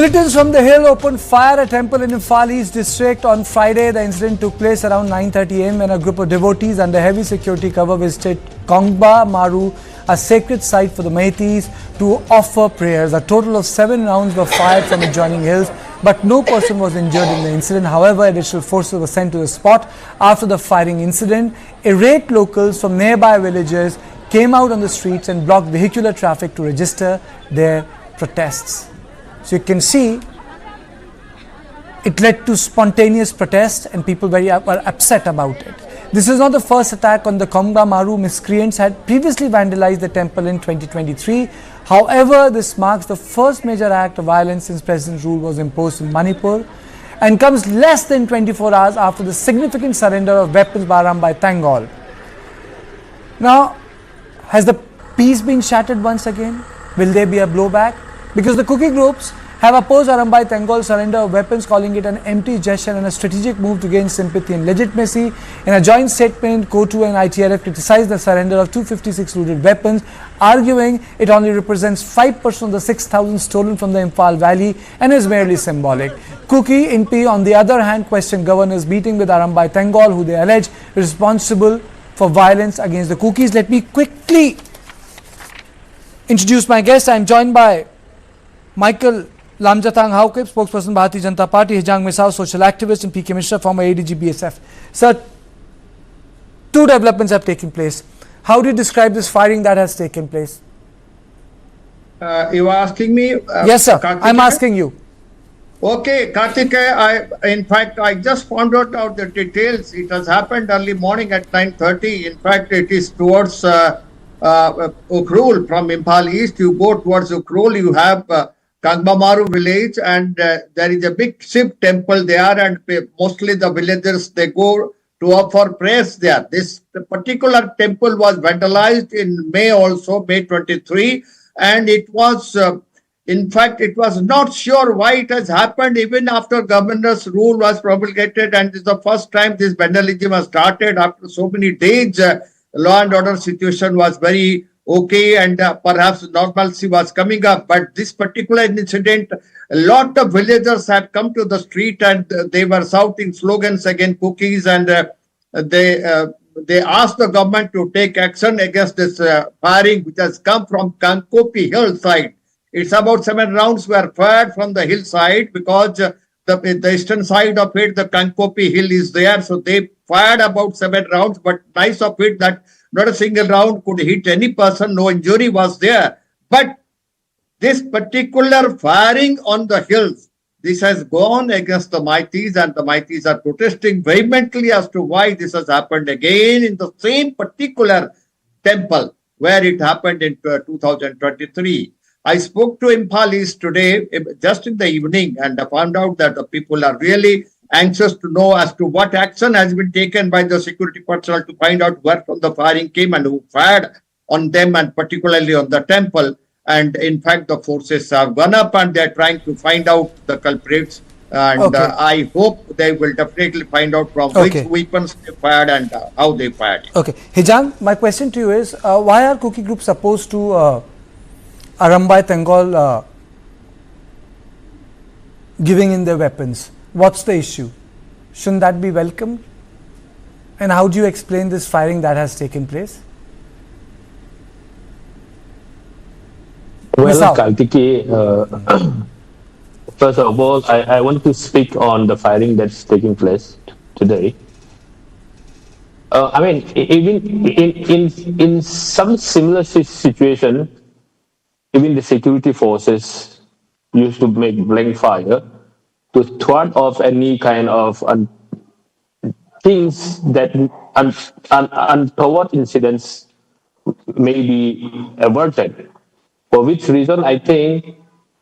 Militants from the hill opened fire at a temple in Imphal East district on Friday. The incident took place around 9:30 am when a group of devotees under heavy security cover visited Kongba Maru, a sacred site for the Meiteis, to offer prayers. A total of 7 rounds were fired from adjoining hills, but no person was injured in the incident. However, additional forces were sent to the spot after the firing incident. Irate locals from nearby villages came out on the streets and blocked vehicular traffic to register their protests. So you can see it led to spontaneous protest and people were upset about it. This is not the first attack on the Kongba Maru. Miscreants had previously vandalized the temple in 2023. However, this marks the first major act of violence since President's rule was imposed in Manipur and comes less than 24 hours after the significant surrender of weapons by Arambai Tenggol. Now, has the peace been shattered once again? Will there be a blowback? Because the Kuki groups have opposed Arambai Tenggol's surrender of weapons, calling it an empty gesture and a strategic move to gain sympathy and legitimacy. In a joint statement, KOTU and ITRF criticized the surrender of 256 looted weapons, arguing it only represents 5% of the 6,000 stolen from the Imphal Valley and is merely symbolic. Kuki Inpi, on the other hand, questioned governor's meeting with Arambai Tenggol, who they allege is responsible for violence against the Kukis. Let me quickly introduce my guest. I am joined by Michael Lamjatang Haukip, spokesperson Bharatiya Janata Party, Hijang Misao, social activist, and PK Mishra, former ADG BSF. Sir, two developments have taken place. How do you describe this firing that has taken place? You are asking me? Yes, sir. I'm asking you. Okay, Karthikeya, in fact, I just found out the details. It has happened early morning at 9:30. In fact, it is towards Ukhrul from Imphal East. You go towards Ukhrul, you have Kongba Maru village, and there is a big Shiv temple there, and mostly the villagers, they go to offer prayers there. This particular temple was vandalized in May also, May 23, and it was, in fact, it was not sure why it has happened even after governor's rule was promulgated, and it's the first time this vandalism has started after so many days. Law and order situation was very okay, and perhaps normalcy was coming up. But this particular incident, a lot of villagers had come to the street and they were shouting slogans against Kukis, and they asked the government to take action against this firing which has come from Kankopi hillside. It's about 7 rounds were fired from the hillside because the eastern side of it, the Kankopi hill is there. So they fired about 7 rounds, but nice of it that not a single round could hit any person, no injury was there. But this particular firing on the hills, this has gone against the Meiteis, and the Meiteis are protesting vehemently as to why this has happened again in the same particular temple where it happened in 2023. I spoke to Imphal East today, just in the evening, and I found out that the people are really anxious to know as to what action has been taken by the security personnel to find out where from the firing came and who fired on them, and particularly on the temple. And in fact, the forces have gone up and they are trying to find out the culprits. And I hope they will definitely find out from which weapons they fired and how they fired. Okay. Hijang, my question to you is, why are Kuki groups opposed to Arambai Tenggol giving in their weapons? What's the issue? Shouldn't that be welcomed? And how do you explain this firing that has taken place? Well, Karthikeya, first of all, I want to speak on the firing that's taking place today. I mean, even in some similar situation, even the security forces used to make blank fire to thwart off any kind of things that untoward incidents may be averted. For which reason, I think,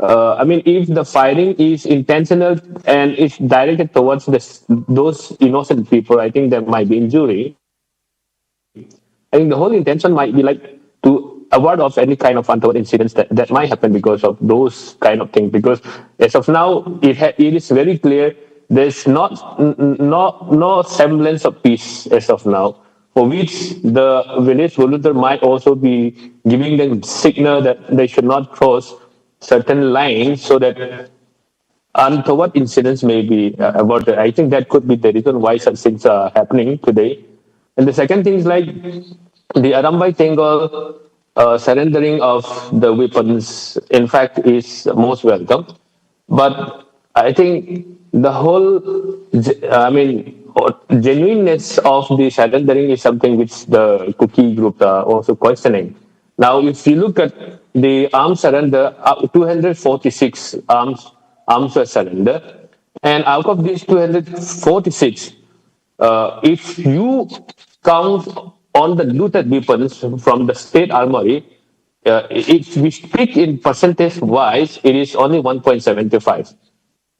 I mean, if the firing is intentional and is directed towards those innocent people, I think there might be injury. I think the whole intention might be like to avoid of any kind of untoward incidents that might happen because of those kind of things. Because as of now, it is very clear there's no semblance of peace as of now, for which the village volunteer might also be giving them signal that they should not cross certain lines so that untoward incidents may be averted. I think that could be the reason why such things are happening today. And the second thing is like the Arambai Tenggol surrendering of the weapons, in fact, is most welcome. But I think the whole, genuineness of the surrendering is something which the Kuki group are also questioning. Now, if you look at the arms surrender, 246 arms were surrendered, and out of these 246, if you count on the looted weapons from the state armory, if we speak in percentage wise, it is only 1.75.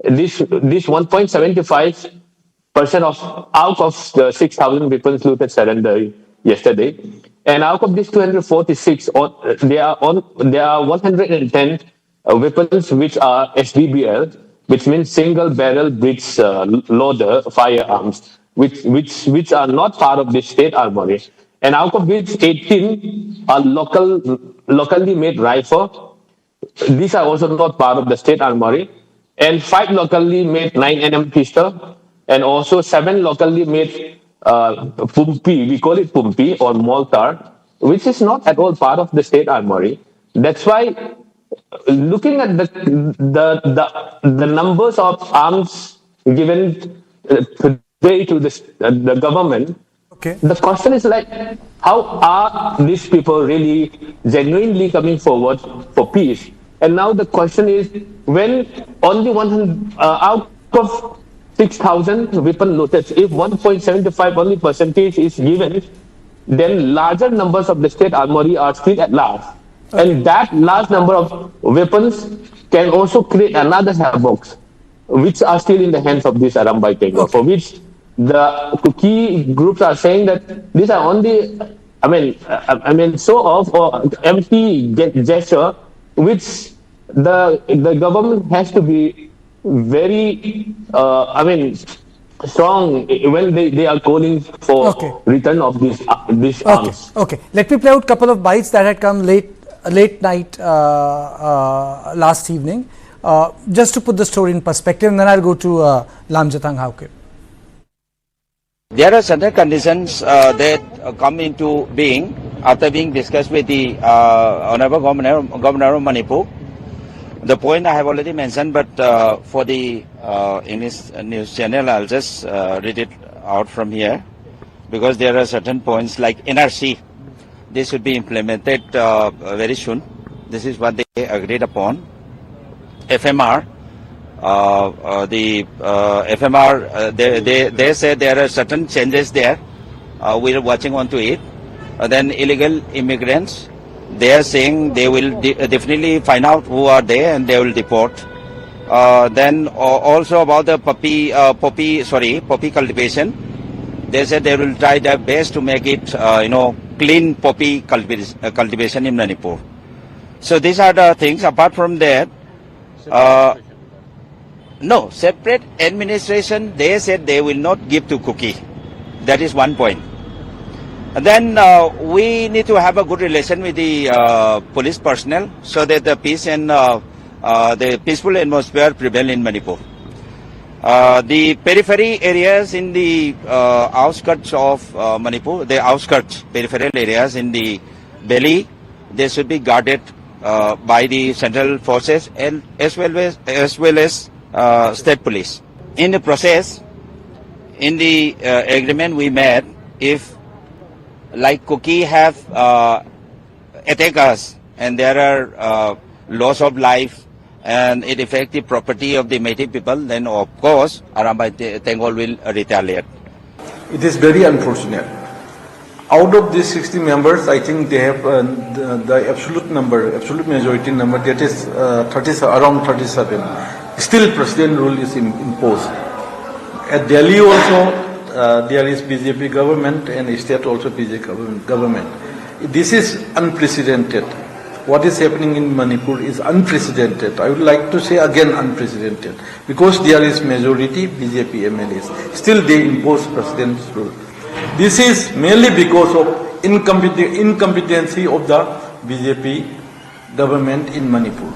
This 1.75% of out of the 6,000 weapons looted surrender yesterday, and out of these 246, there are 110 weapons which are SBBL, which means single barrel breech loader firearms, which are not part of the state armory, and out of which 18 are locally made rifle. These are also not part of the state armory, and 5 locally made 9mm pistol, and also 7 locally made Pumpi, we call it Pumpi or mortar, which is not at all part of the state armory. That's why, looking at the numbers of arms given today to the government, Okay. the question is like, how are these people really genuinely coming forward for peace? And now the question is, when only 100 out of 6,000 weapon looted, if 1.75 only percentage is given, then larger numbers of the state armory are still at large. Okay. And that large number of weapons can also create another havoc, which are still in the hands of this Arambai Tenggol, for which the Kuki groups are saying that these are only, show off or empty gesture, which the government has to be very, strong when they are calling for return of these arms. Okay. Let me play out a couple of bites that had come late night last evening, just to put the story in perspective, and then I'll go to Lamjatang Hauke. There are certain conditions that come into being after being discussed with the Honorable Governor of Manipur. The point I have already mentioned, but for the English news channel, I'll just read it out from here, because there are certain points like NRC. This should be implemented very soon. This is what they agreed upon. FMR. The FMR, they said there are certain changes there. We are watching on to it. Then illegal immigrants, they are saying they will definitely find out who are there and they will deport. Then also about the poppy cultivation, they said they will try their best to make it, clean poppy cultivation in Manipur. So these are the things. Apart from that, no, separate administration, they said they will not give to Kuki. That is one point. And then we need to have a good relation with the police personnel so that the peace and the peaceful atmosphere prevail in Manipur. The periphery areas in the outskirts of Manipur, the outskirts, peripheral areas in the belly, they should be guarded by the central forces and as well as state police. In the process, in the agreement we made, if like Kuki have attack us and there are loss of life and it affects the property of the Meitei people, then of course Arambai Tenggol will retaliate. It is very unfortunate. Out of these 60 members, I think they have the absolute majority number, that is around 37. Still president rule is imposed. At Delhi also there is BJP government and state also BJP government. This is unprecedented. What is happening in Manipur is unprecedented. I would like to say again unprecedented, because there is majority BJP MLAs. Still they impose president's rule. This is mainly because of incompetency of the BJP government in Manipur.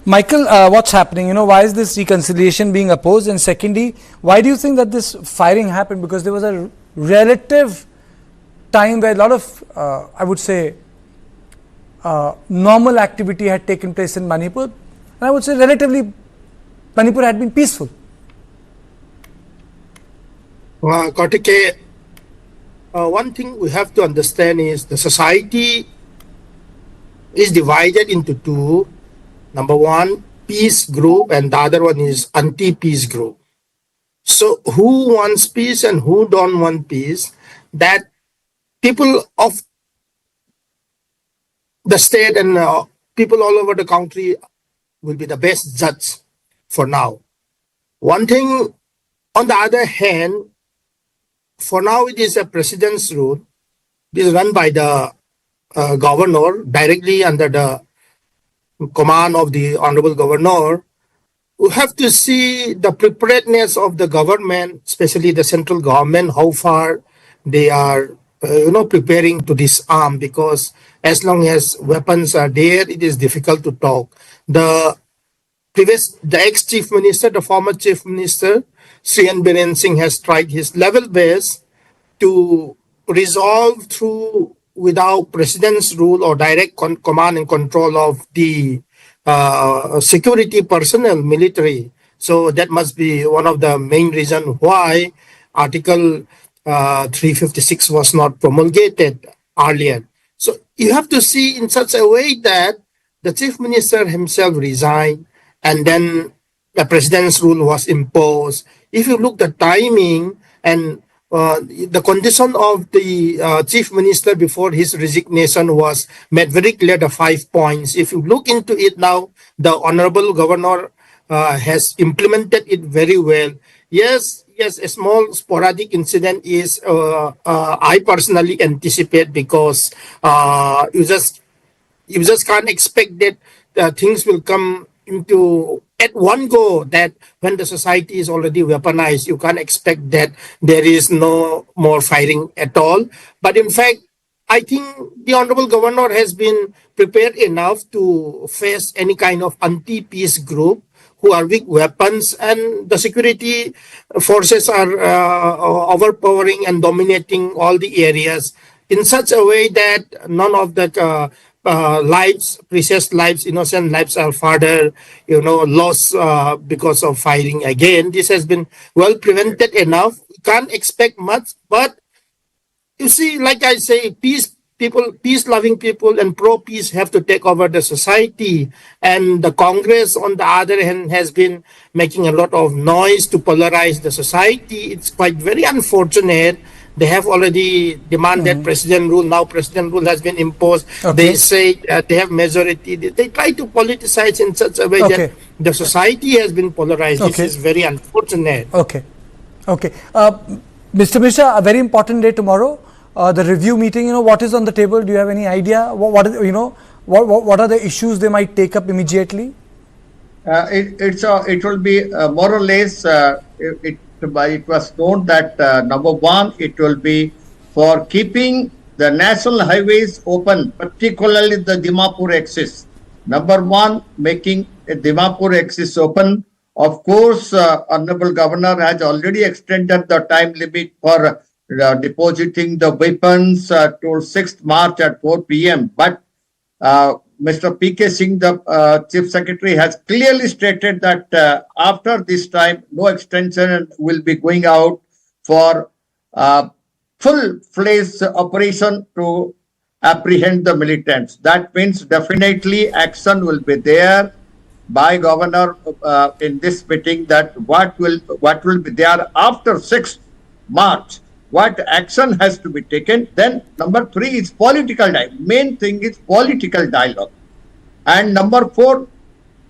Michael, what's happening? Why is this reconciliation being opposed? And secondly, why do you think that this firing happened? Because there was a relative time where a lot of, I would say, normal activity had taken place in Manipur. And I would say relatively, Manipur had been peaceful. Kartike, one thing we have to understand is the society is divided into two. Number one, peace group, and the other one is anti-peace group. So who wants peace and who don't want peace, that people of the state and people all over the country will be the best judge for now. One thing, on the other hand, for now it is a president's rule. It is run by the governor directly under the command of the honorable governor. We have to see the preparedness of the government, especially the central government, how far they are preparing to disarm, because as long as weapons are there, it is difficult to talk. The ex-chief minister, the former chief minister, Sri Biren Singh, has tried his level best to resolve through without president's rule or direct command and control of the security personnel, military. So that must be one of the main reasons why Article 356 was not promulgated earlier. So you have to see in such a way that the chief minister himself resigned and then the president's rule was imposed. If you look the timing and the condition of the chief minister before his resignation was made very clear, the 5 points. If you look into it now, the honorable governor has implemented it very well. Yes, a small sporadic incident is I personally anticipate, because you just can't expect that things will come into at one go, that when the society is already weaponized, you can't expect that there is no more firing at all. But in fact, I think the honorable governor has been prepared enough to face any kind of anti-peace group who are with weapons, and the security forces are overpowering and dominating all the areas in such a way that none of the precious lives, innocent lives are further, lost because of firing again. This has been well prevented enough. We can't expect much, but you see, like I say, peace-loving people and pro-peace have to take over the society. And the Congress, on the other hand, has been making a lot of noise to polarize the society. It's quite very unfortunate. They have already demanded president rule. Now president rule has been imposed. Okay. They say they have majority. They try to politicize in such a way that the society has been polarized. This is very unfortunate. Okay. Mr. Mishra, a very important day tomorrow. The review meeting, what is on the table? Do you have any idea? What are the issues they might take up immediately? It will be more or less, it was known that number one, it will be for keeping the national highways open, particularly the Dimapur axis. Number one, making a Dimapur axis open. Of course, Honorable Governor has already extended the time limit for depositing the weapons till 6th March at 4 p.m. But Mr. P.K. Singh, the Chief Secretary, has clearly stated that after this time, no extension will be going out for full-fledged operation to apprehend the militants. That means definitely action will be there by Governor in this meeting, that what will be there after 6th March. What action has to be taken. Then number 3 is political dialogue. Main thing is political dialogue. And number 4,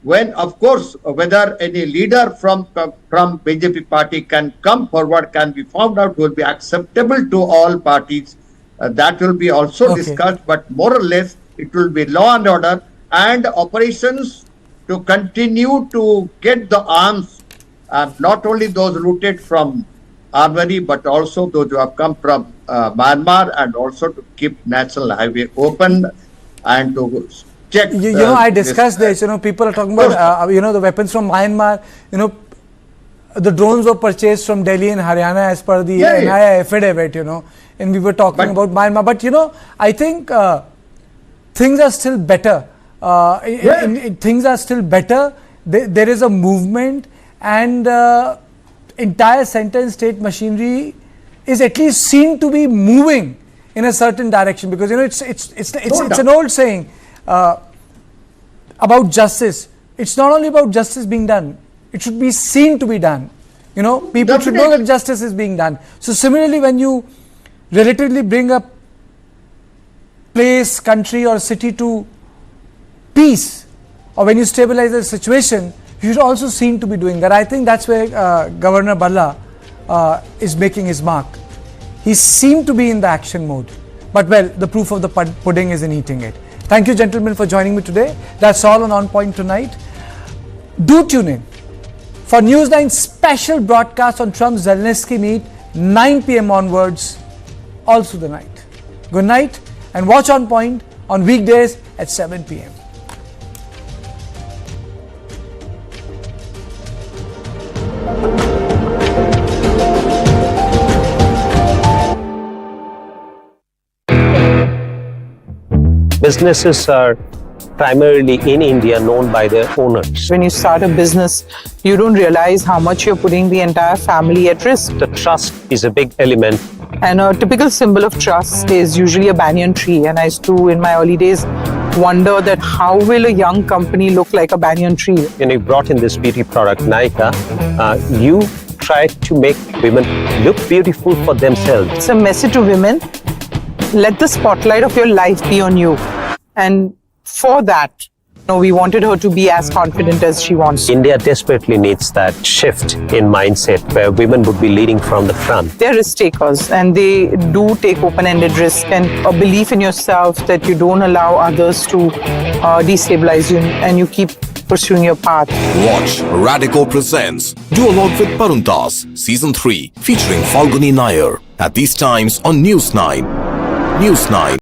when of course whether any leader from BJP party can come forward, can be found out, will be acceptable to all parties. That will be also discussed, but more or less it will be law and order and operations to continue to get the arms, not only those looted from Armory, but also those who have come from Myanmar, and also to keep national highway open and to checked. You know, I discussed this. You know, people are talking about the weapons from Myanmar. You know, the drones were purchased from Delhi and Haryana as per the NIA affidavit. You know, and we were talking about Myanmar. But you know, I think things are still better. Things are still better. There is a movement, and entire center and state machinery is at least seen to be moving in a certain direction, because you know it's an old saying about justice. It's not only about justice being done; it should be seen to be done. You know, people should know that justice is being done. So similarly, when you relatively bring a place, country, or city to peace, or when you stabilize the situation, you should also seem to be doing that. I think that's where Governor Balla is making his mark. He seemed to be in the action mode, but well, the proof of the pudding is in eating it. Thank you, gentlemen, for joining me today. That's all on Point tonight. Do tune in for News9's special broadcast on Trump-Zelensky meet, 9 p.m. onwards, all through the night. Good night, and watch On Point on weekdays at 7 p.m. Businesses are primarily in India known by their owners. When you start a business, you don't realize how much you're putting the entire family at risk. The trust is a big element. And a typical symbol of trust is usually a banyan tree. And I used to, in my early days, wonder that how will a young company look like a banyan tree? When you brought in this beauty product, Nykaa, you tried to make women look beautiful for themselves. It's a message to women. Let the spotlight of your life be on you. And for that, we wanted her to be as confident as she wants. India desperately needs that shift in mindset where women would be leading from the front. They're risk takers, and they do take open-ended risk, and a belief in yourself that you don't allow others to destabilize you, and you keep pursuing your path. Watch Radical Presents Do Along with Paruntas Season 3 featuring Falguni Nair at these times on News9. News9.